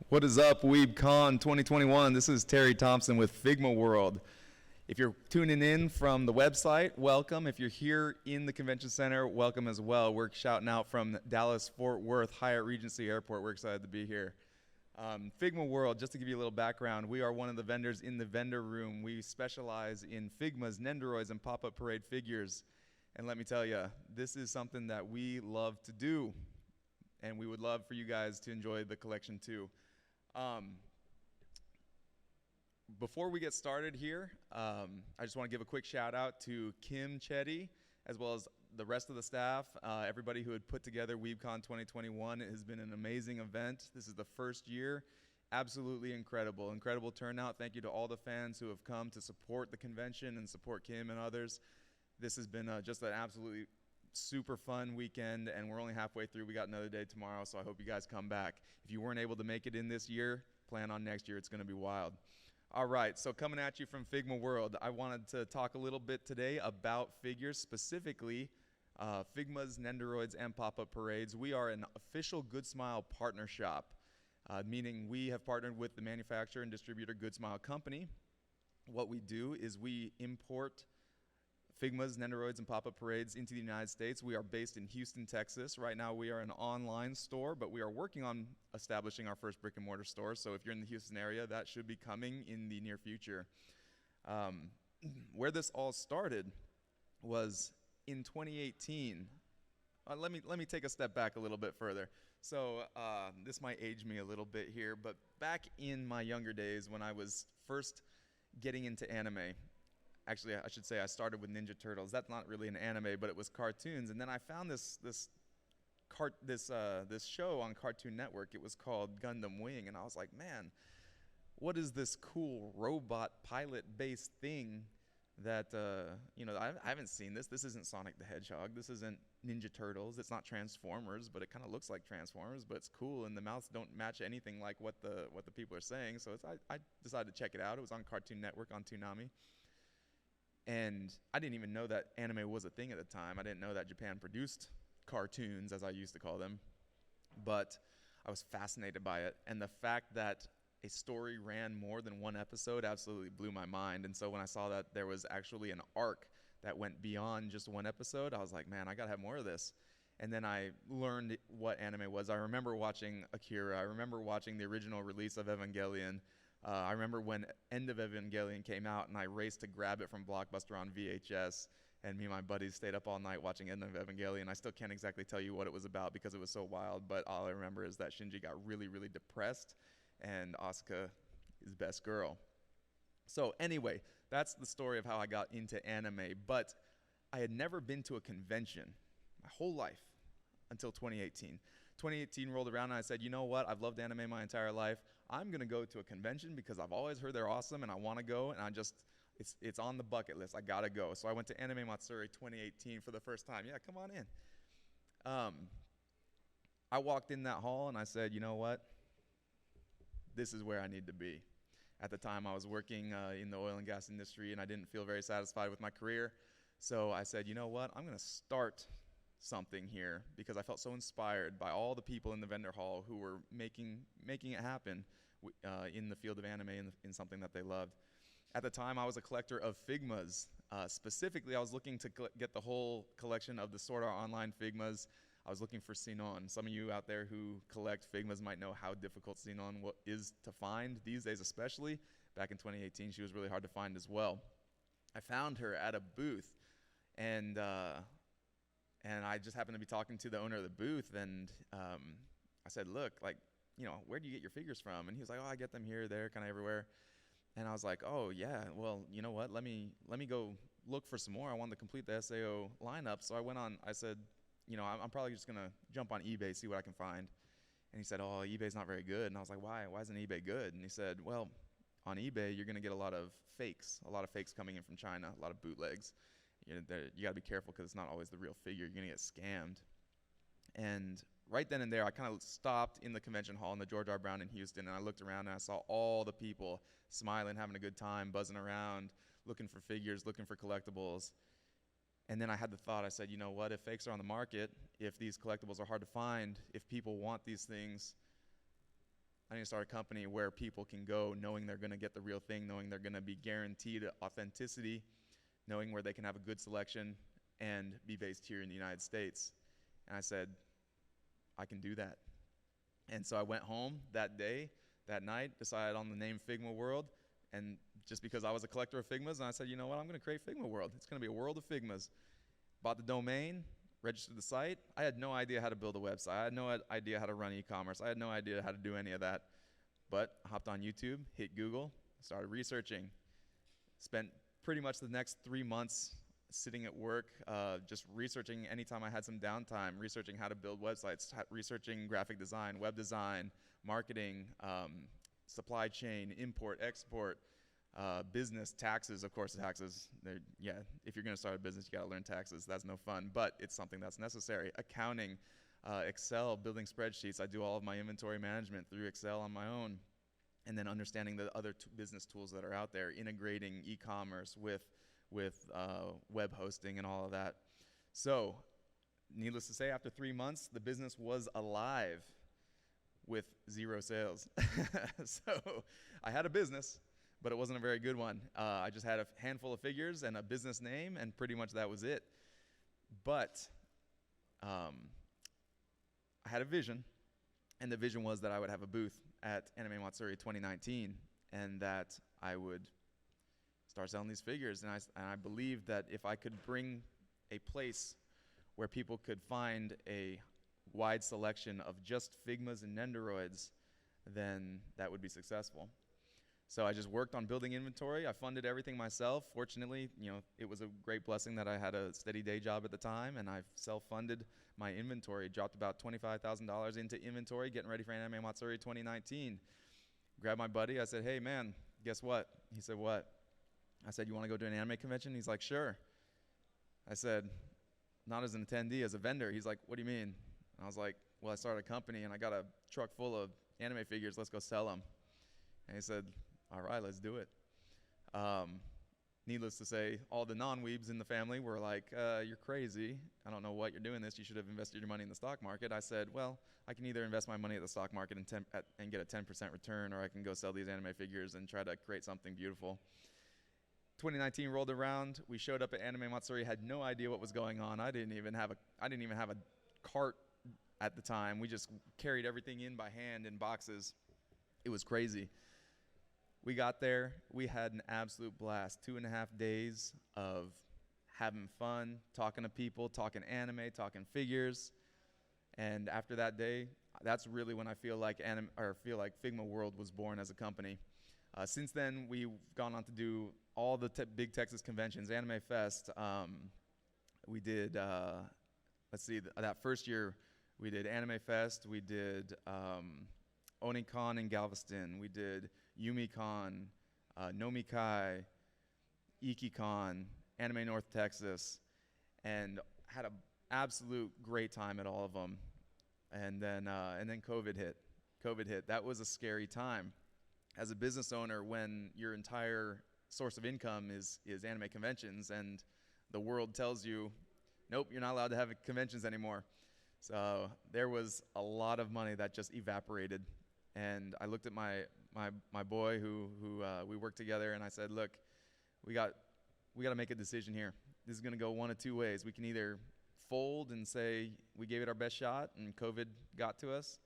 What is up, WeebCon 2021? This is Terry Thompson with figmaWORLD. If you're tuning in from the website, welcome. If you're here in the convention center, welcome as well. We're shouting out from Dallas-Fort Worth Hyatt Regency Airport. We're excited to be here. figmaWORLD, just to give you a little background, we are one of the vendors in the vendor room. We specialize in Figmas, Nendoroids, and pop-up parade figures. And let me tell you, this is something that we love to do. And we would love for you guys to enjoy the collection too. Before we get started here, I just want to give a quick shout out to Kim Chetty, as well as the rest of the staff, everybody who had put together WeebCon 2021. It has been an amazing event. This is the first year. Absolutely incredible. Incredible turnout. Thank you to all the fans who have come to support the convention and support Kim and others. This has been just an absolutely super fun weekend, and we're only halfway through. We got another day tomorrow, so I hope you guys come back. If you weren't able to make it in this year, plan on next year. It's going to be wild. All right, so coming at you from figmaWORLD, I wanted to talk a little bit today about figures, specifically Figmas, Nendoroids, and pop-up parades. We are an official Good Smile partner shop, meaning we have partnered with the manufacturer and distributor Good Smile Company. What we do is we import Figmas, Nendoroids, and pop-up parades into the United States. We are based in Houston, Texas. Right now we are an online store, but we are working on establishing our first brick and mortar store. So if you're in the Houston area, that should be coming in the near future. Where this all started was in 2018. Let me take a step back a little bit further. So this might age me a little bit here, but back in my younger days when I was first getting into anime, actually, I should say I started with Ninja Turtles. That's not really an anime, but it was cartoons. And then I found this show on Cartoon Network. It was called Gundam Wing, and I was like, man, what is this cool robot pilot-based thing that I haven't seen this. This isn't Sonic the Hedgehog. This isn't Ninja Turtles. It's not Transformers, but it kind of looks like Transformers. But it's cool, and the mouths don't match anything like what the people are saying. So I decided to check it out. It was on Cartoon Network on Toonami. And I didn't even know that anime was a thing at the time. I didn't know that Japan produced cartoons, as I used to call them. But I was fascinated by it. And the fact that a story ran more than one episode absolutely blew my mind. And so when I saw that there was actually an arc that went beyond just one episode, I was like, man, I got to have more of this. And then I learned what anime was. I remember watching Akira. I remember watching the original release of Evangelion. I remember when End of Evangelion came out, and I raced to grab it from Blockbuster on VHS, and me and my buddies stayed up all night watching End of Evangelion. I still can't exactly tell you what it was about because it was so wild, but all I remember is that Shinji got really, really depressed, and Asuka is best girl. So anyway, that's the story of how I got into anime, but I had never been to a convention my whole life until 2018. 2018 rolled around, and I said, you know what? I've loved anime my entire life. I'm going to go to a convention because I've always heard they're awesome, and I want to go, and it's on the bucket list. I got to go. So I went to Anime Matsuri 2018 for the first time. Yeah, come on in. I walked in that hall, and I said, you know what? This is where I need to be. At the time, I was working in the oil and gas industry, and I didn't feel very satisfied with my career. So I said, you know what? I'm going to start something here because I felt so inspired by all the people in the vendor hall who were making it happen in the field of anime in something that they loved. At the time, I was a collector of Figmas. Specifically, I was looking to get the whole collection of the Sword Art Online Figmas. I was looking for Sinon. Some of you out there who collect Figmas might know how difficult Sinon is to find these days, especially. Back in 2018, she was really hard to find as well. I found her at a booth, and I just happened to be talking to the owner of the booth, and I said, look, like, where do you get your figures from? And he was like, oh, I get them here, there, kind of everywhere. And I was like, oh, yeah, well, you know what? Let me go look for some more. I wanted to complete the SAO lineup. So I went on, I said, I'm probably just going to jump on eBay, see what I can find. And he said, oh, eBay's not very good. And I was like, why? Why isn't eBay good? And he said, well, on eBay, you're going to get a lot of fakes coming in from China, a lot of bootlegs. You got to be careful because it's not always the real figure. You're going to get scammed. And right then and there, I kind of stopped in the convention hall in the George R. Brown in Houston, and I looked around and I saw all the people smiling, having a good time, buzzing around, looking for figures, looking for collectibles. And then I had the thought, I said, you know what, if fakes are on the market, if these collectibles are hard to find, if people want these things, I need to start a company where people can go knowing they're going to get the real thing, knowing they're going to be guaranteed authenticity, knowing where they can have a good selection and be based here in the United States. And I said, I can do that. And so I went home that day, that night, decided on the name figmaWORLD, and just because I was a collector of Figmas, and I said, you know what, I'm going to create figmaWORLD. It's going to be a world of Figmas. Bought the domain, registered the site. I had no idea how to build a website. I had no idea how to run e-commerce. I had no idea how to do any of that. But I hopped on YouTube, hit Google, started researching. Spent pretty much the next 3 months sitting at work, just researching anytime I had some downtime, researching how to build websites, researching graphic design, web design, marketing, supply chain, import, export, business, taxes. Of course, taxes, yeah, if you're going to start a business, you got to learn taxes. That's no fun, but it's something that's necessary. Accounting, Excel, building spreadsheets. I do all of my inventory management through Excel on my own, and then understanding the other business tools that are out there, integrating e-commerce with web hosting and all of that. So, needless to say, after 3 months, the business was alive with 0 sales. So, I had a business, but it wasn't a very good one. I just had a handful of figures and a business name, and pretty much that was it. But I had a vision, and the vision was that I would have a booth at Anime Matsuri 2019, and that I would start selling these figures. And I believed that if I could bring a place where people could find a wide selection of just Figmas and Nendoroids, then that would be successful. So I just worked on building inventory. I funded everything myself. Fortunately, it was a great blessing that I had a steady day job at the time, and I self-funded my inventory. Dropped about $25,000 into inventory, getting ready for Anime Matsuri 2019. Grabbed my buddy. I said, hey, man, guess what? He said, what? I said, you want to go to an anime convention? He's like, sure. I said, not as an attendee, as a vendor. He's like, what do you mean? And I was like, well, I started a company, and I got a truck full of anime figures. Let's go sell them. And he said, all right, let's do it. Needless to say, all the non-weebs in the family were like, you're crazy. I don't know what you're doing this. You should have invested your money in the stock market. I said, well, I can either invest my money at the stock market and get a 10% return, or I can go sell these anime figures and try to create something beautiful. 2019 rolled around. We showed up at Anime Matsuri, had no idea what was going on. I didn't even have a cart at the time. We just carried everything in by hand in boxes. It was crazy. We got there. We had an absolute blast. 2.5 days of having fun, talking to people, talking anime, talking figures. And after that day, that's really when I feel like figmaWORLD was born as a company. Since then, we've gone on to do all the big Texas conventions, Anime Fest. We did, that first year, we did Anime Fest. We did OniCon in Galveston. We did YumiCon, Nomikai, IkiCon, Anime North Texas, and had an absolute great time at all of them. And then COVID hit. That was a scary time. As a business owner, when your entire source of income is anime conventions, and the world tells you, nope, you're not allowed to have conventions anymore. So there was a lot of money that just evaporated. And I looked at my boy who we worked together, and I said, look, we got to make a decision here. This is going to go one of two ways. We can either fold and say we gave it our best shot and COVID got to us,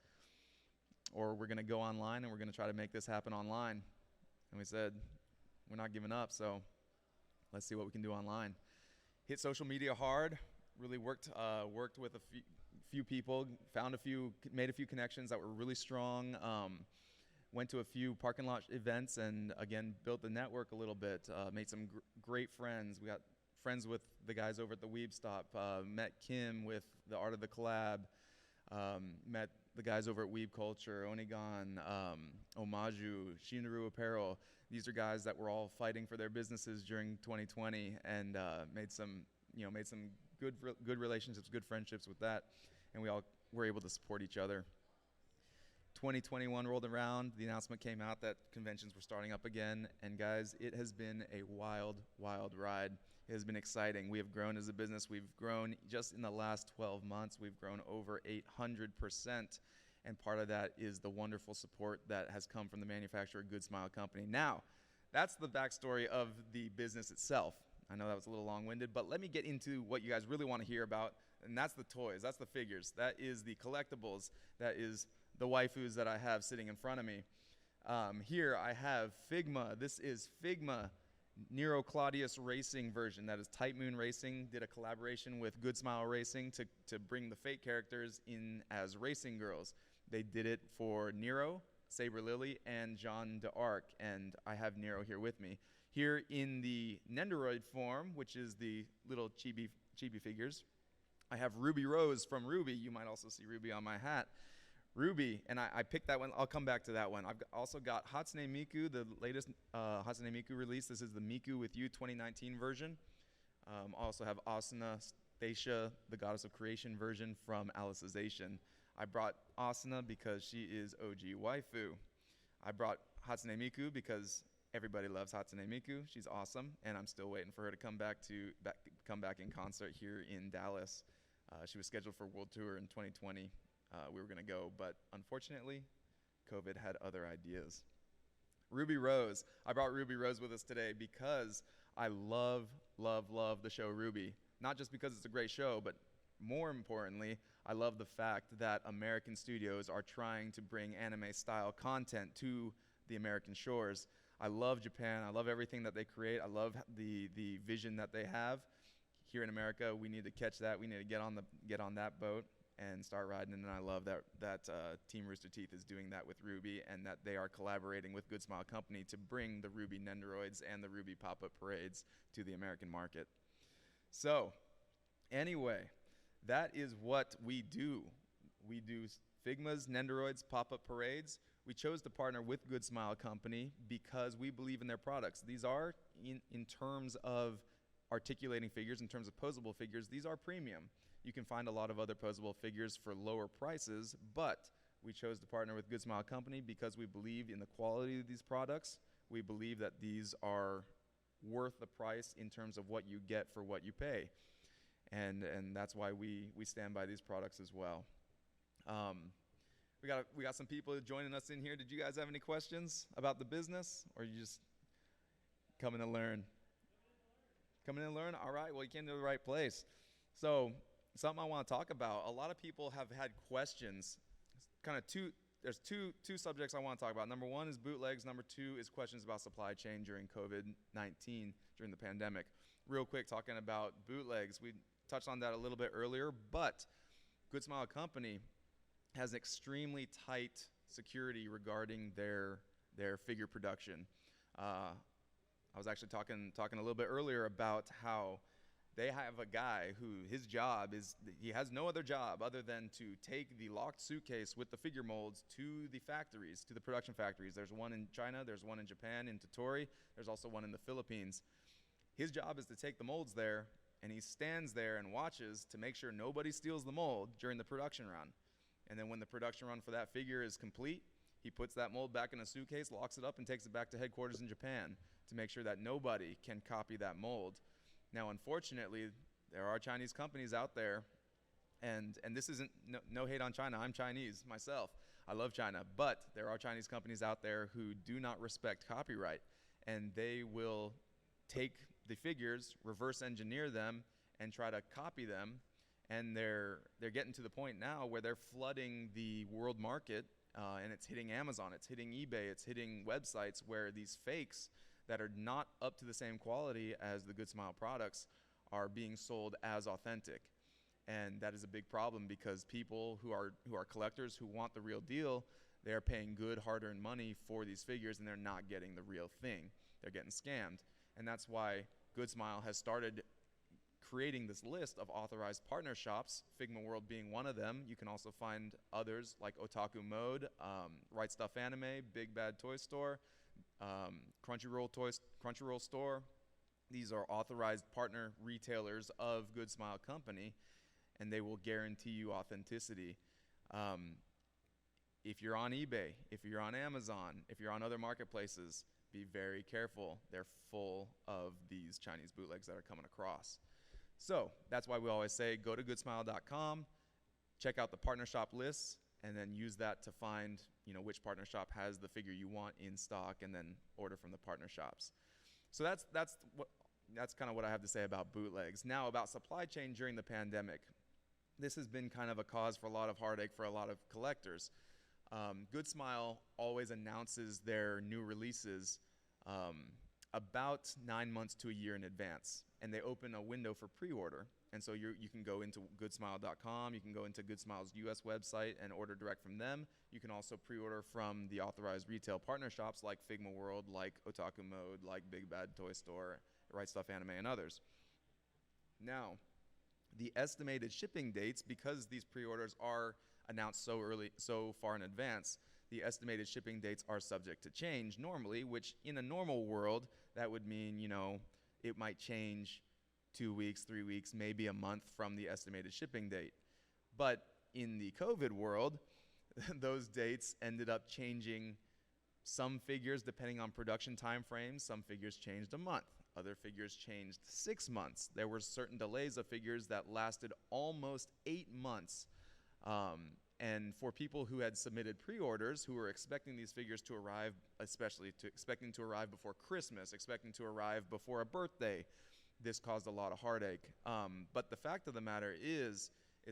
or we're going to go online and we're going to try to make this happen online. And we said, we're not giving up, so let's see what we can do online. Hit social media hard, really worked with a few people, made a few connections that were really strong, went to a few parking lot events, and again, built the network a little bit, made some great friends. We got friends with the guys over at the Weeb Stop, met Kim with the Art of the Collab, met the guys over at Weeb Culture, Onigan, Omaju, Shinaru Apparel. These are guys that were all fighting for their businesses during 2020, and made some good relationships, good friendships with that, and we all were able to support each other. 2021 rolled around. The announcement came out that conventions were starting up again, and guys, it has been a wild, wild ride. It has been exciting. We have grown as a business. We've grown just in the last 12 months. We've grown over 800%. and part of that is the wonderful support that has come from the manufacturer Good Smile Company. Now, that's the backstory of the business itself. I know that was a little long-winded, but let me get into what you guys really want to hear about, and that's the toys, that's the figures, that is the collectibles, that is the waifus that I have sitting in front of me. Here I have Figma. This is Figma Nero Claudius Racing version. That is Type Moon Racing did a collaboration with Good Smile Racing to bring the Fate characters in as racing girls. They did it for Nero, Saber Lily, and Jeanne d'Arc, and I have Nero here with me. Here in the Nendoroid form, which is the little chibi figures, I have Ruby Rose from Ruby. You might also see Ruby on my hat. Ruby, and I picked that one. I'll come back to that one. I've also got Hatsune Miku, the latest Hatsune Miku release. This is the Miku with You 2019 version. I also have Asuna Stacia, the Goddess of Creation version from Alicization. I brought Asuna because she is OG waifu. I brought Hatsune Miku because everybody loves Hatsune Miku. She's awesome, and I'm still waiting for her to come back in concert here in Dallas. She was scheduled for World Tour in 2020. We were going to go, but unfortunately, COVID had other ideas. Ruby Rose. I brought Ruby Rose with us today because I love, love, love the show Ruby. Not just because it's a great show, but more importantly, I love the fact that American studios are trying to bring anime-style content to the American shores. I love Japan. I love everything that they create. I love the vision that they have. Here in America, we need to catch that. We need to get on that boat and start riding. And I love that Team Rooster Teeth is doing that with Ruby, and that they are collaborating with Good Smile Company to bring the Ruby Nendoroids and the Ruby pop-up parades to the American market. So, anyway, that is what we do. We do Figma's Nendoroids pop-up parades. We chose to partner with Good Smile Company because we believe in their products. These are, in terms of articulating figures, in terms of posable figures, these are premium. You can find a lot of other posable figures for lower prices, but we chose to partner with Good Smile Company because we believe in the quality of these products. We believe that these are worth the price in terms of what you get for what you pay. And that's why we stand by these products as well. We got some people joining us in here. Did you guys have any questions about the business, or are you just coming to learn? Coming to learn? All right, well, you came to the right place. So, something I want to talk about. A lot of people have had questions. There's two subjects I want to talk about. Number one is bootlegs. Number two is questions about supply chain during COVID-19, during the pandemic. Real quick, talking about bootlegs. We touched on that a little bit earlier, but Good Smile Company has extremely tight security regarding their figure production. I was actually talking a little bit earlier about how they have a guy who his job is, he has no other job other than to take the locked suitcase with the figure molds to the factories, to the production factories. There's one in China, there's one in Japan, in Tottori, there's also one in the Philippines. His job is to take the molds there, and he stands there and watches to make sure nobody steals the mold during the production run. And then when the production run for that figure is complete, he puts that mold back in a suitcase, locks it up, and takes it back to headquarters in Japan to make sure that nobody can copy that mold. Now, unfortunately, there are Chinese companies out there, and this isn't no hate on China. I'm Chinese myself. I love China, but there are Chinese companies out there who do not respect copyright, and they will take the figures, reverse engineer them, and try to copy them. And they're getting to the point now where they're flooding the world market, and it's hitting Amazon, it's hitting eBay, it's hitting websites where these fakes that are not up to the same quality as the Good Smile products are being sold as authentic. And that is a big problem because people who are collectors who want the real deal, they're paying good hard-earned money for these figures, and they're not getting the real thing. They're getting scammed. And that's why Good Smile has started creating this list of authorized partner shops, figmaWORLD being one of them. You can also find others like Otaku Mode, Right Stuff Anime, Big Bad Toy Store, Crunchyroll Store. These are authorized partner retailers of Good Smile Company, and they will guarantee you authenticity. If you're on eBay, if you're on Amazon, if you're on other marketplaces, be very careful. They're full of these Chinese bootlegs that are coming across. So that's why we always say go to goodsmile.com, check out the partner shop lists, and then use that to find, which partner shop has the figure you want in stock, and then order from the partner shops. So that's kind of what I have to say about bootlegs. Now, about supply chain during the pandemic. This has been kind of a cause for a lot of heartache for a lot of collectors. Good Smile always announces their new releases about 9 months to a year in advance, and they open a window for pre-order. And so you can go into goodsmile.com, you can go into Good Smile's US website and order direct from them. You can also pre-order from the authorized retail partner shops like figmaWORLD, like Otaku Mode, like Big Bad Toy Store, Right Stuff Anime, and others. Now, the estimated shipping dates, because these pre-orders are announced so far in advance, the estimated shipping dates are subject to change normally, which in a normal world, that would mean, it might change 2 weeks, 3 weeks, maybe a month from the estimated shipping date. But in the COVID world, those dates ended up changing. Some figures, depending on production time frames, some figures changed a month. Other figures changed 6 months. There were certain delays of figures that lasted almost 8 months. And for people who had submitted pre-orders, who were expecting these figures to arrive, expecting to arrive before Christmas, expecting to arrive before a birthday, this caused a lot of heartache. But the fact of the matter is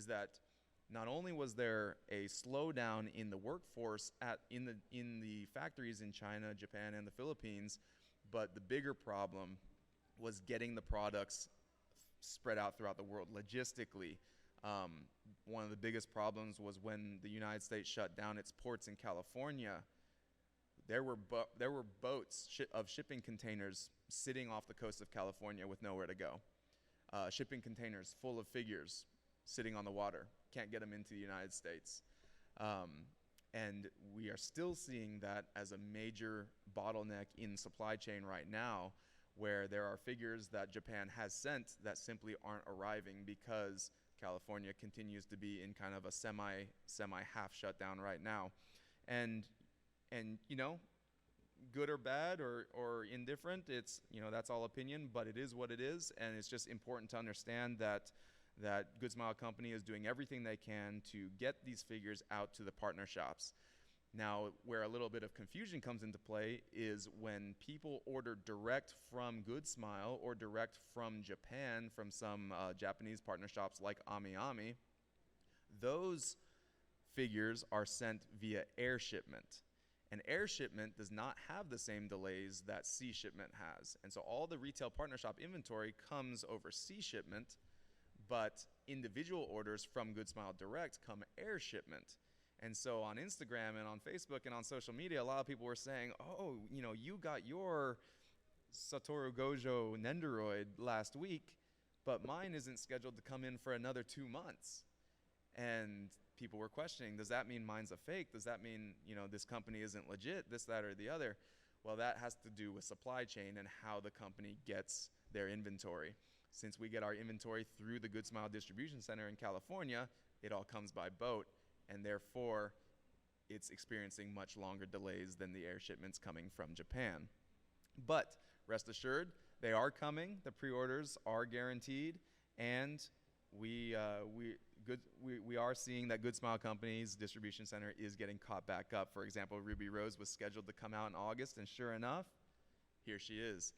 that not only was there a slowdown in the workforce in the factories in China, Japan, and the Philippines, but the bigger problem was getting the products spread out throughout the world logistically. One of the biggest problems was when the United States shut down its ports in California. There were boats of shipping containers sitting off the coast of California with nowhere to go. Shipping containers full of figures sitting on the water. Can't get them into the United States. And we are still seeing that as a major bottleneck in supply chain right now, where there are figures that Japan has sent that simply aren't arriving because California continues to be in kind of a semi half shutdown right now. And good or bad or indifferent, it's, that's all opinion, but it is what it is. And it's just important to understand that Good Smile Company is doing everything they can to get these figures out to the partner shops. Now, where a little bit of confusion comes into play is when people order direct from Good Smile or direct from Japan, from some Japanese partner shops like AmiAmi, those figures are sent via air shipment. And air shipment does not have the same delays that sea shipment has. And so all the retail partner shop inventory comes over sea shipment, but individual orders from Good Smile Direct come air shipment. And so on Instagram and on Facebook and on social media, a lot of people were saying, oh, you got your Satoru Gojo Nendoroid last week, but mine isn't scheduled to come in for another 2 months. And people were questioning, does that mean mine's a fake? Does that mean, this company isn't legit, this, that, or the other? Well, that has to do with supply chain and how the company gets their inventory. Since we get our inventory through the Good Smile Distribution Center in California, it all comes by boat, and therefore it's experiencing much longer delays than the air shipments coming from Japan. But rest assured, they are coming, the pre-orders are guaranteed, and we are seeing that Good Smile Company's distribution center is getting caught back up. For example, Ruby Rose was scheduled to come out in August, and sure enough, here she is.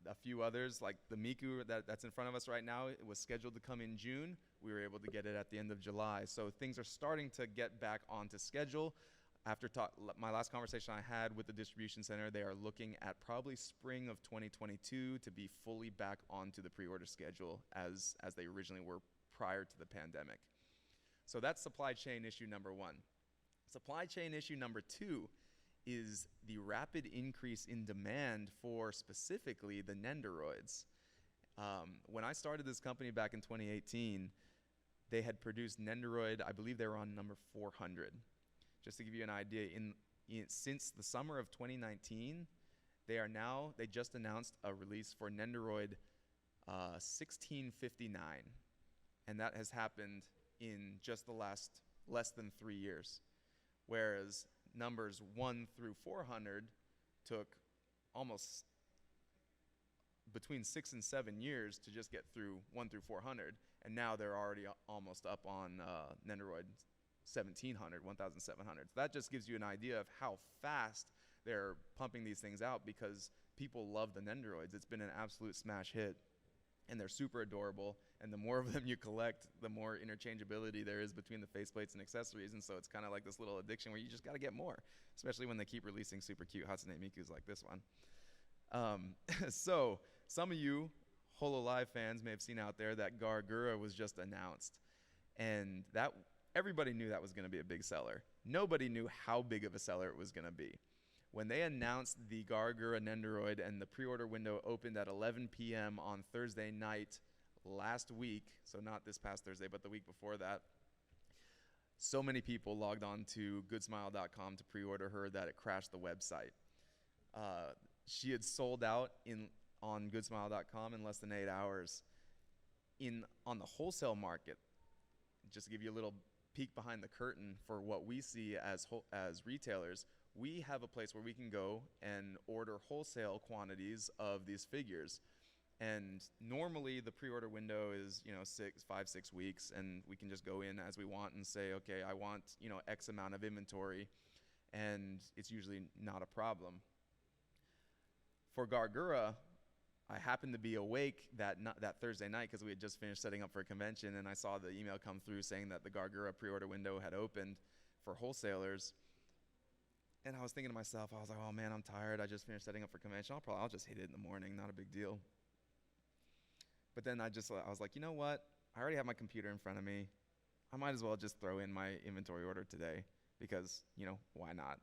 A few others, like the Miku that's in front of us right now, it was scheduled to come in June. We were able to get it at the end of July. So things are starting to get back onto schedule. After my last conversation I had with the distribution center, they are looking at probably spring of 2022 to be fully back onto the pre-order schedule as they originally were prior to the pandemic. So that's supply chain issue number one. Supply chain issue number two is the rapid increase in demand for specifically the Nendoroids. When I started this company back in 2018, they had produced Nendoroid, I believe they were on number 400. Just to give you an idea, since the summer of 2019, they just announced a release for Nendoroid 1659. And that has happened in just the less than 3 years. Whereas numbers 1 through 400 took almost between 6 and 7 years to just get through 1 through 400, and now they're already almost up on Nendoroid 1,700, 1,700. So that just gives you an idea of how fast they're pumping these things out, because people love the Nendoroids. It's been an absolute smash hit, and they're super adorable. And the more of them you collect, the more interchangeability there is between the faceplates and accessories. And so it's kind of like this little addiction where you just got to get more, especially when they keep releasing super cute Hatsune Mikus like this one. So some of you HoloLive fans may have seen out there that Gargura was just announced, and that everybody knew that was going to be a big seller. Nobody knew how big of a seller it was going to be. When they announced the Gargura Nendoroid and the pre-order window opened at 11 p.m. on Thursday night last week, so not this past Thursday, but the week before that, so many people logged on to goodsmile.com to pre-order her that it crashed the website. She had sold out on goodsmile.com in less than 8 hours. On the wholesale market, just to give you a little peek behind the curtain for what we see as retailers, we have a place where we can go and order wholesale quantities of these figures. And normally the pre-order window is 5-6 weeks, and we can just go in as we want and say, okay, I want X amount of inventory, and it's usually not a problem. For Gargura, I happened to be awake that Thursday night because we had just finished setting up for a convention, and I saw the email come through saying that the Gargura pre-order window had opened for wholesalers. And I was thinking to myself, I was like, oh man, I'm tired. I just finished setting up for convention. I'll just hit it in the morning, not a big deal. But then I was like, you know what? I already have my computer in front of me. I might as well just throw in my inventory order today because, why not?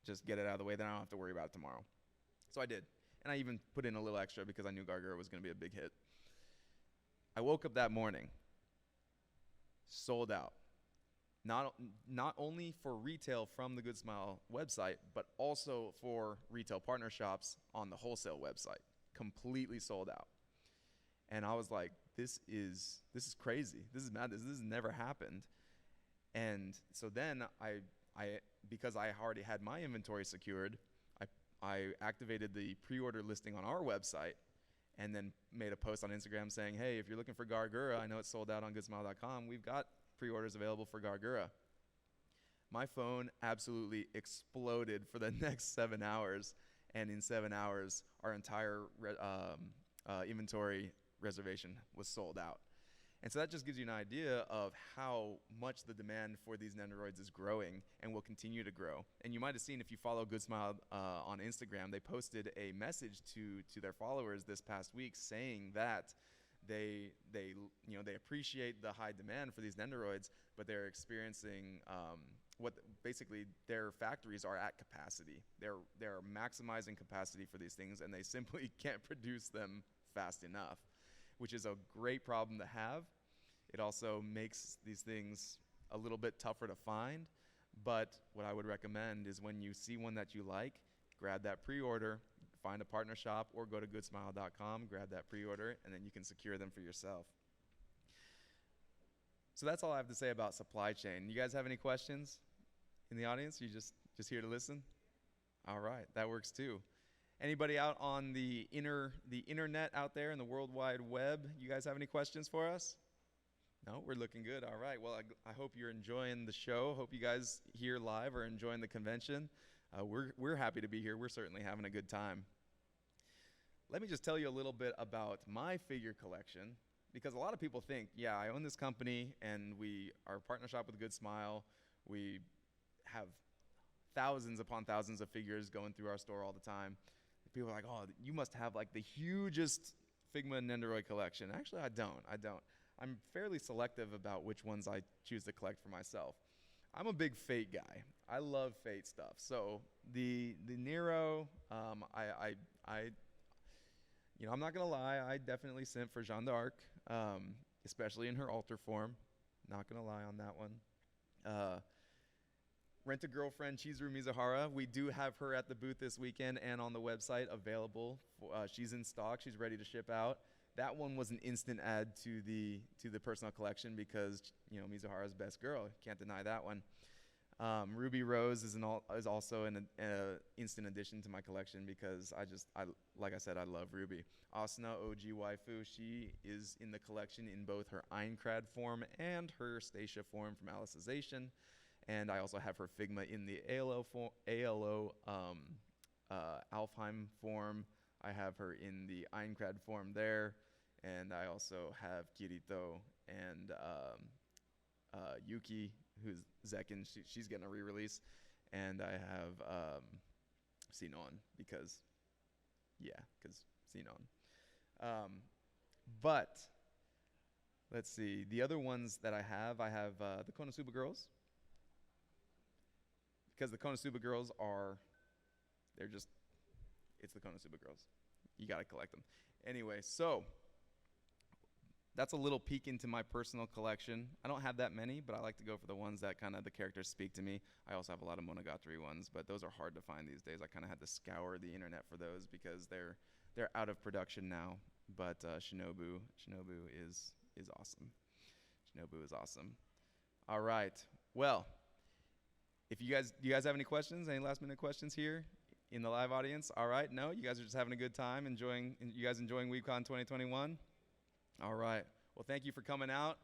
Just get it out of the way, then I don't have to worry about it tomorrow. So I did. And I even put in a little extra because I knew Gargura was going to be a big hit. I woke up that morning, sold out. Not only for retail from the Good Smile website, but also for retail partner shops on the wholesale website. Completely sold out. And I was like, this is crazy. This is madness. This has never happened. And so then because I already had my inventory secured, I activated the pre-order listing on our website and then made a post on Instagram saying, hey, if you're looking for Gargura, I know it's sold out on goodsmile.com. We've got pre-orders available for Gargura. My phone absolutely exploded for the next 7 hours. And in 7 hours, our entire inventory reservation was sold out. And so that just gives you an idea of how much the demand for these Nendoroids is growing and will continue to grow. And you might have seen, if you follow Good Smile on Instagram, they posted a message to their followers this past week saying that they appreciate the high demand for these Nendoroids, but they're experiencing basically their factories are at capacity. They're maximizing capacity for these things, and they simply can't produce them fast enough, which is a great problem to have. It also makes these things a little bit tougher to find, but what I would recommend is when you see one that you like, grab that pre-order, find a partner shop, or go to goodsmile.com, grab that pre-order, and then you can secure them for yourself. So that's all I have to say about supply chain. You guys have any questions in the audience? You just here to listen? All right, that works too. Anybody out on the internet out there in the World Wide Web, you guys have any questions for us? No, we're looking good. All right. Well, I hope you're enjoying the show. Hope you guys here live are enjoying the convention. We're happy to be here. We're certainly having a good time. Let me just tell you a little bit about my figure collection, because a lot of people think, yeah, I own this company and we are a partner shop with Good Smile. We have thousands upon thousands of figures going through our store all the time. People are like, oh, you must have like the hugest Figma Nendoroid collection. Actually, I don't. I'm fairly selective about which ones I choose to collect for myself. I'm a big Fate guy. I love Fate stuff. So the Nero, I'm not gonna lie, I definitely simp for Jeanne d'Arc, especially in her altar form. Not gonna lie on that one. Rent a Girlfriend Chizuru Mizuhara. We do have her at the booth this weekend and on the website available. She's in stock. She's ready to ship out. That one was an instant add to the personal collection because Mizuhara's best girl. Can't deny that one. Ruby Rose is also an instant addition to my collection because like I said, I love Ruby. Asuna OG Waifu, she is in the collection in both her Aincrad form and her Stacia form from Alicization. And I also have her Figma in the ALO Alfheim form. I have her in the Einkrad form there. And I also have Kirito and Yuki, who's Zekin. She's getting a re-release. And I have Sinon because Sinon. But let's see. The other ones that I have the Konosuba girls. Because the Konosuba girls it's the Konosuba girls. You got to collect them. Anyway, so that's a little peek into my personal collection. I don't have that many, but I like to go for the ones that kind of the characters speak to me. I also have a lot of Monogatari ones, but those are hard to find these days. I kind of had to scour the internet for those because they're out of production now. But Shinobu is awesome. Shinobu is awesome. All right. Well, do you guys have any questions? Any last minute questions here in the live audience? All right. No, you guys are just having a good time, enjoying WeebCon 2021. All right. Well, thank you for coming out.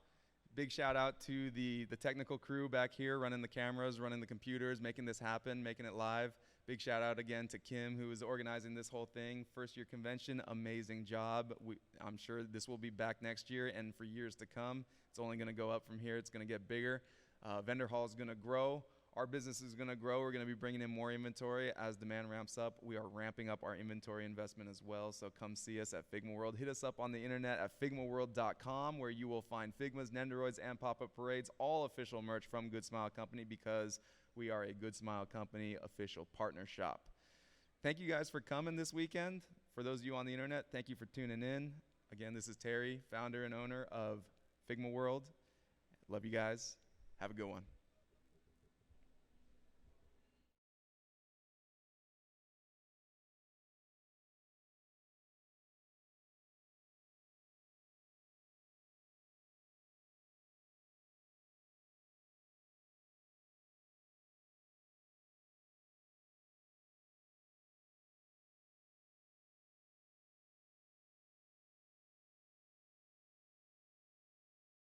Big shout out to the technical crew back here running the cameras, running the computers, making this happen, making it live. Big shout out again to Kim, who is organizing this whole thing. First year convention, amazing job. I'm sure this will be back next year and for years to come. It's only going to go up from here. It's going to get bigger. Vendor hall is going to grow. Our business is going to grow. We're going to be bringing in more inventory as demand ramps up. We are ramping up our inventory investment as well, so come see us at figmaWORLD. Hit us up on the internet at figmaworld.com, where you will find Figmas, Nendoroids, and pop-up parades, all official merch from Good Smile Company, because we are a Good Smile Company official partner shop. Thank you guys for coming this weekend. For those of you on the internet, thank you for tuning in. Again, this is Terry, founder and owner of figmaWORLD. Love you guys. Have a good one.